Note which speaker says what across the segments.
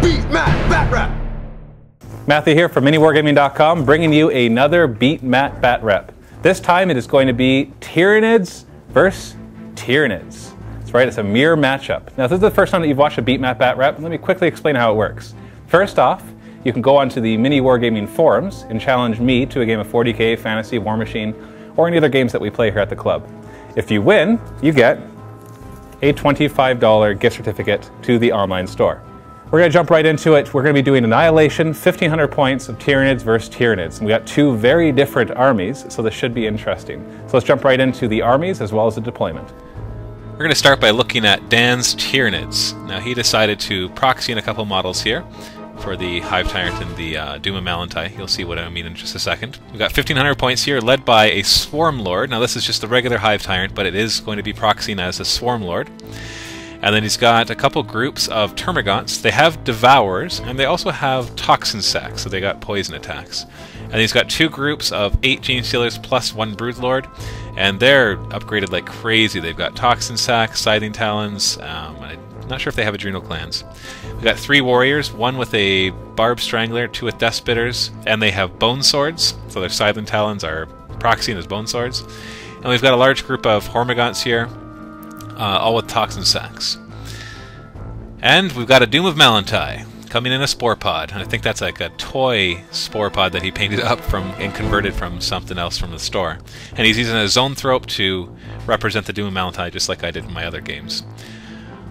Speaker 1: Beat Matt Batrep.
Speaker 2: Matthew here from miniwargaming.com, bringing you another Beat Matt Batrep. This time it is going to be Tyranids versus Tyranids. That's right, it's a mirror matchup. Now, if this is the first time that you've watched a Beat Matt Batrep, let me quickly explain how it works. First off, you can go onto the Mini Wargaming forums and challenge me to a game of 40k, Fantasy, War Machine, or any other games that we play here at the club. If you win, you get a $25 gift certificate to the online store. We're going to jump right into it. We're going to be doing Annihilation, 1,500 points of Tyranids versus Tyranids. And we got two very different armies, so this should be interesting. So let's jump right into the armies as well as the deployment.
Speaker 3: We're going to start by looking at Dan's Tyranids. Now, he decided to proxy in a couple models here for the Hive Tyrant and the Doom of Malantai. You'll see what I mean in just a second. We've got 1,500 points here, led by a Swarm Lord. Now, this is just the regular Hive Tyrant, but it is going to be proxying as a Swarm Lord. And then he's got a couple groups of Termagants. They have Devourers, and they also have Toxin Sacs, so they got poison attacks. And he's got two groups of 8 Gene Stealers plus 1 Broodlord, and they're upgraded like crazy. They've got Toxin Sacs, Scything Talons, I'm not sure if they have Adrenal Glands. We've got 3 Warriors, 1 with a Barb Strangler, 2 with Death Spitters, and they have Bone Swords, so their Scything Talons are proxying as Bone Swords. And we've got a large group of Hormagants here, all with Toxin Sacs. And we've got a Doom of Malantai coming in a Spore Pod. And I think that's like a toy Spore Pod that he painted up from and converted from something else from the store. And he's using a Zoanthrope to represent the Doom of Malantai, just like I did in my other games.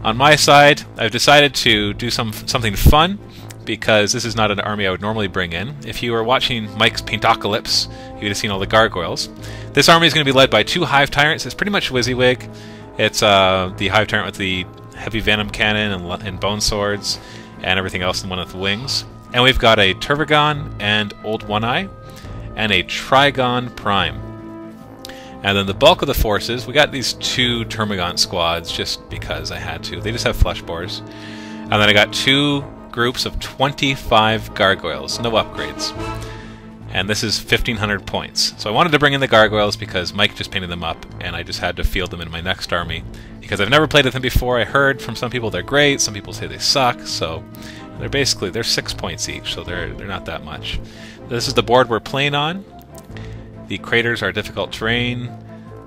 Speaker 3: On my side, I've decided to do something fun, because this is not an army I would normally bring in. If you were watching Mike's Paintocalypse, you would have seen all the gargoyles. This army is going to be led by 2 Hive Tyrants. It's pretty much WYSIWYG. It's the Hive Tyrant with the heavy venom cannon and bone swords and everything else in one with the wings. And we've got a Tervigon and Old One-Eye and a Trigon Prime. And then the bulk of the forces, we got these 2 Termagant squads just because I had to. They just have flesh bores. And then I got 2 groups of 25 gargoyles, no upgrades. And this is 1,500 points. So I wanted to bring in the gargoyles because Mike just painted them up, and I just had to field them in my next army. Because I've never played with them before. I heard from some people they're great, some people say they suck, so they're 6 points each, so they're not that much. This is the board we're playing on. The craters are difficult terrain,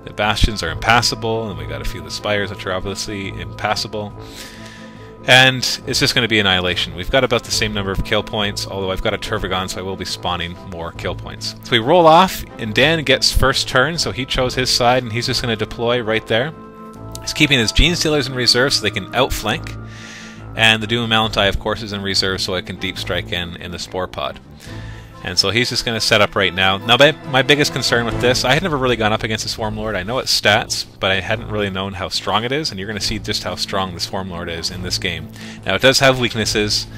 Speaker 3: the bastions are impassable, and we got a few of the spires which are obviously impassable. And it's just going to be Annihilation. We've got about the same number of kill points, although I've got a Tervigon, so I will be spawning more kill points. So we roll off, and Dan gets first turn, so he chose his side, and he's just going to deploy right there. He's keeping his Gene Stealers in reserve so they can outflank, and the Doom of Malantai, of course, is in reserve so I can deep strike in the Spore Pod. And so he's just going to set up right now. Now, my biggest concern with this, I had never really gone up against a Swarm Lord. I know its stats, but I hadn't really known how strong it is, and you're going to see just how strong the Swarm Lord is in this game. Now, it does have weaknesses.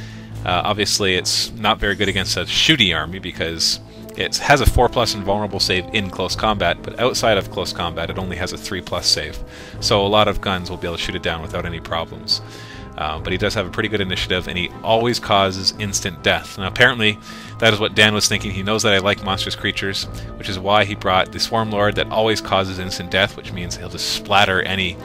Speaker 3: Obviously, it's not very good against a shooty army because it has a 4+ invulnerable save in close combat, but outside of close combat, it only has a 3+ save. So a lot of guns will be able to shoot it down without any problems. But he does have a pretty good initiative, and he always causes instant death. Now, apparently, that is what Dan was thinking. He knows that I like monstrous creatures, which is why he brought the Swarm Lord that always causes instant death, which means he'll just splatter any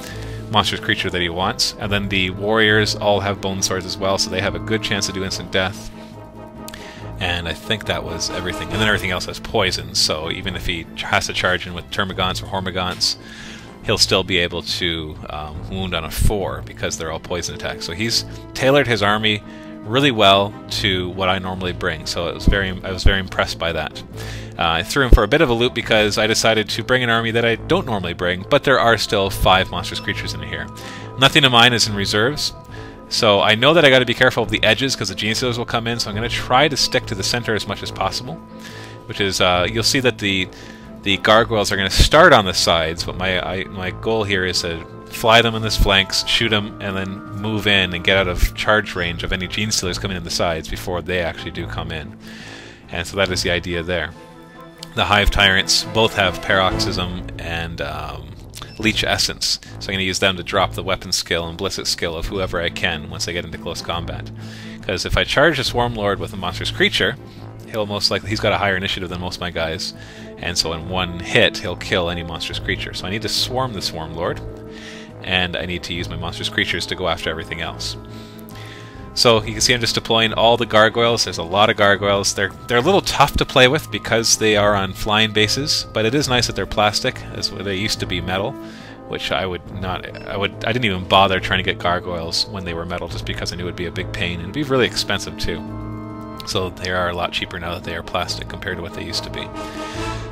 Speaker 3: monstrous creature that he wants. And then the Warriors all have Bone Swords as well, so they have a good chance to do instant death. And I think that was everything. And then everything else has poison, so even if he has to charge in with Termagants or Hormagants, he'll still be able to wound on a 4 because they're all poison attacks. So he's tailored his army really well to what I normally bring. So I was very impressed by that. I threw him for a bit of a loop because I decided to bring an army that I don't normally bring, but there are still 5 monstrous creatures in here. Nothing of mine is in reserves, so I know that I got to be careful of the edges because the Gene Stealers will come in. So I'm going to try to stick to the center as much as possible, which is you'll see that the gargoyles are going to start on the sides, but my goal here is to fly them in the flanks, shoot them, and then move in and get out of charge range of any Gene Stealers coming in the sides before they actually do come in. And so that is the idea there. The Hive Tyrants both have Paroxysm and Leech Essence, so I'm going to use them to drop the weapon skill and ballistic skill of whoever I can once I get into close combat. Because if I charge a Swarm Lord with a monstrous creature, he's got a higher initiative than most of my guys, and so in one hit he'll kill any monstrous creature. So I need to swarm the Swarm Lord, and I need to use my monstrous creatures to go after everything else. So you can see I'm just deploying all the gargoyles. There's a lot of gargoyles. They're a little tough to play with because they are on flying bases, but it is nice that they're plastic, as they used to be metal, which I didn't even bother trying to get gargoyles when they were metal just because I knew it would be a big pain and it'd be really expensive too. So they are a lot cheaper now that they are plastic compared to what they used to be.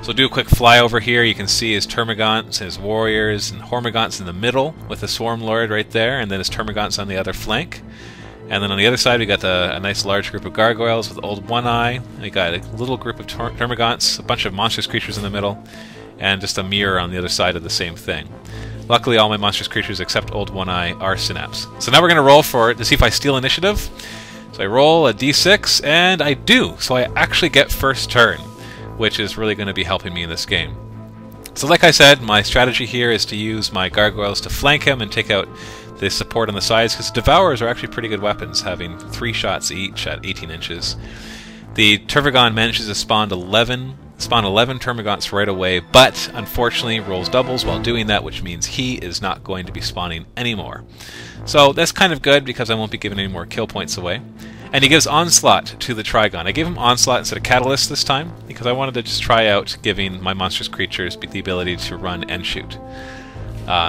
Speaker 3: So do a quick flyover here. You can see his Termagants, his warriors, and Hormagaunts in the middle with the Swarm Lord right there, and then his Termagants on the other flank. And then on the other side we got a nice large group of gargoyles with Old One Eye. We got a little group of Termagants, a bunch of monstrous creatures in the middle, and just a mirror on the other side of the same thing. Luckily all my monstrous creatures except Old One Eye are Synapse. So now we're going to roll for it to see if I steal initiative. So I roll a d6, and I do. So I actually get first turn, which is really going to be helping me in this game. So like I said, my strategy here is to use my gargoyles to flank him and take out the support on the sides, because Devourers are actually pretty good weapons, having 3 shots each at 18 inches. The Tervagon manages to spawn 11 Termagants right away, but unfortunately rolls doubles while doing that, which means he is not going to be spawning anymore. So that's kind of good because I won't be giving any more kill points away. And he gives Onslaught to the Trygon. I gave him Onslaught instead of Catalyst this time because I wanted to just try out giving my monstrous creatures the ability to run and shoot.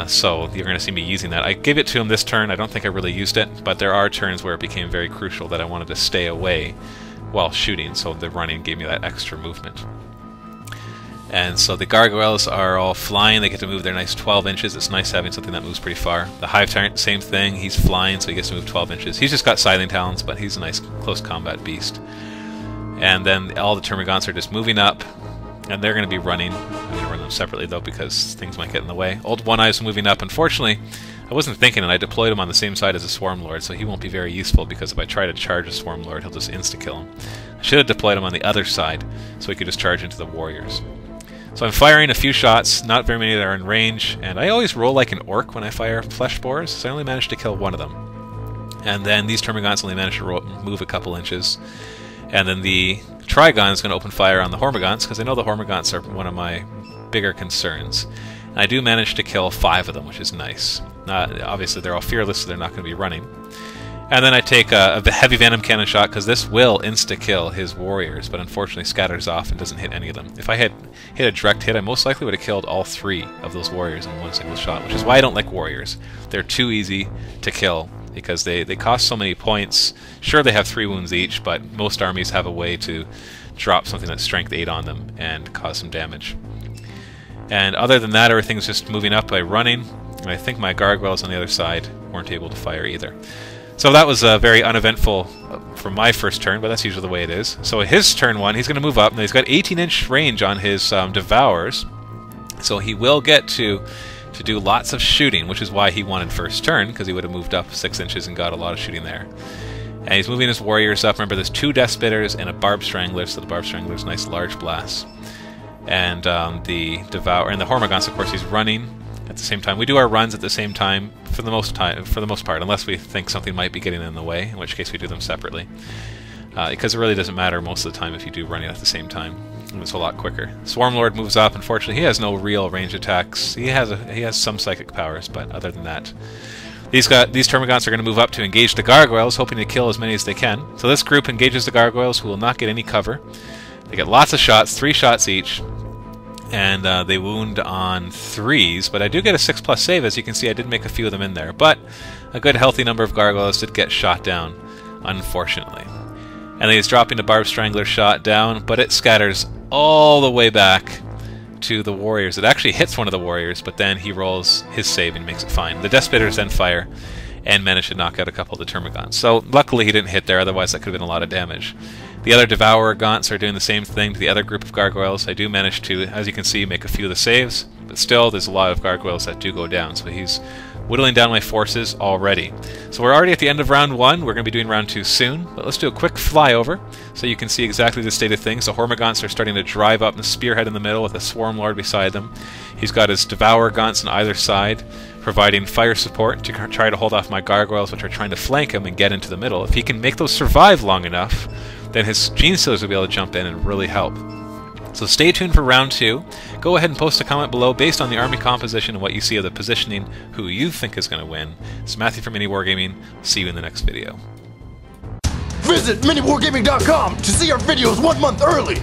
Speaker 3: So you're going to see me using that. I gave it to him this turn. I don't think I really used it, but there are turns where it became very crucial that I wanted to stay away while shooting, so the running gave me that extra movement. And so the gargoyles are all flying. They get to move their nice 12 inches. It's nice having something that moves pretty far. The Hive Tyrant, same thing. He's flying, so he gets to move 12 inches. He's just got Scything Talons, but he's a nice close combat beast. And then all the Termagants are just moving up, and they're going to be running. I'm going to run them separately, though, because things might get in the way. Old One Eye is moving up. Unfortunately, I wasn't thinking, and I deployed him on the same side as a Swarm Lord, so he won't be very useful, because if I try to charge a Swarm Lord, he'll just insta-kill him. I should have deployed him on the other side, so he could just charge into the warriors. So I'm firing a few shots, not very many that are in range, and I always roll like an orc when I fire flesh spores, so I only managed to kill one of them. And then these Termagants only managed to move a couple inches. And then the Trygon is going to open fire on the Hormagaunts, because I know the Hormagaunts are one of my bigger concerns. And I do manage to kill 5 of them, which is nice. Obviously they're all fearless, so they're not going to be running. And then I take a heavy Venom Cannon shot, because this will insta-kill his warriors, but unfortunately scatters off and doesn't hit any of them. If I had hit a direct hit, I most likely would have killed all 3 of those warriors in one single shot, which is why I don't like warriors. They're too easy to kill, because they cost so many points. Sure, they have 3 wounds each, but most armies have a way to drop something that's strength 8 on them and cause some damage. And other than that, everything's just moving up by running, and I think my gargoyles on the other side weren't able to fire either. So that was very uneventful for my first turn, but that's usually the way it is. So his turn 1, he's going to move up, and he's got 18-inch range on his Devourers, so he will get to do lots of shooting, which is why he wanted first turn, because he would have moved up 6 inches and got a lot of shooting there. And he's moving his warriors up. Remember, there's 2 Death Spitters and a Barb Strangler, so the Barb Strangler's nice large blast. And the Hormagaunts, of course, he's running at the same time. We do our runs at the same time for the most part, unless we think something might be getting in the way, in which case we do them separately. Because it really doesn't matter most of the time if you do running at the same time. It's a lot quicker. Swarm Lord moves up. Unfortunately, he has no real range attacks. He has some psychic powers, but other than that, these Termagants are going to move up to engage the gargoyles, hoping to kill as many as they can. So this group engages the gargoyles, who will not get any cover. They get lots of shots, 3 shots each, and they wound on 3s. But I do get a 6+ save, as you can see. I did make a few of them in there, but a good healthy number of gargoyles did get shot down, unfortunately. And then he's dropping the Barb Strangler shot down, but it scatters all the way back to the warriors. It actually hits one of the warriors, but then he rolls his save and makes it fine. The Death Spitters then fire and manage to knock out a couple of the Termagants. So luckily he didn't hit there, otherwise that could have been a lot of damage. The other Devourer Gaunts are doing the same thing to the other group of gargoyles. I do manage to, as you can see, make a few of the saves, but still there's a lot of gargoyles that do go down, so he's whittling down my forces already. So we're already at the end of round 1. We're going to be doing round 2 soon, but let's do a quick flyover so you can see exactly the state of things. The Hormagaunts are starting to drive up, and the Spearhead in the middle with a Swarm Lord beside them. He's got his Devourer Gaunts on either side, providing fire support to try to hold off my gargoyles, which are trying to flank him and get into the middle. If he can make those survive long enough, then his Gene Stealers will be able to jump in and really help. So stay tuned for round 2. Go ahead and post a comment below based on the army composition and what you see of the positioning, who you think is going to win. It's Matthew from Mini Wargaming. See you in the next video.
Speaker 1: Visit miniwargaming.com to see our videos 1 month early.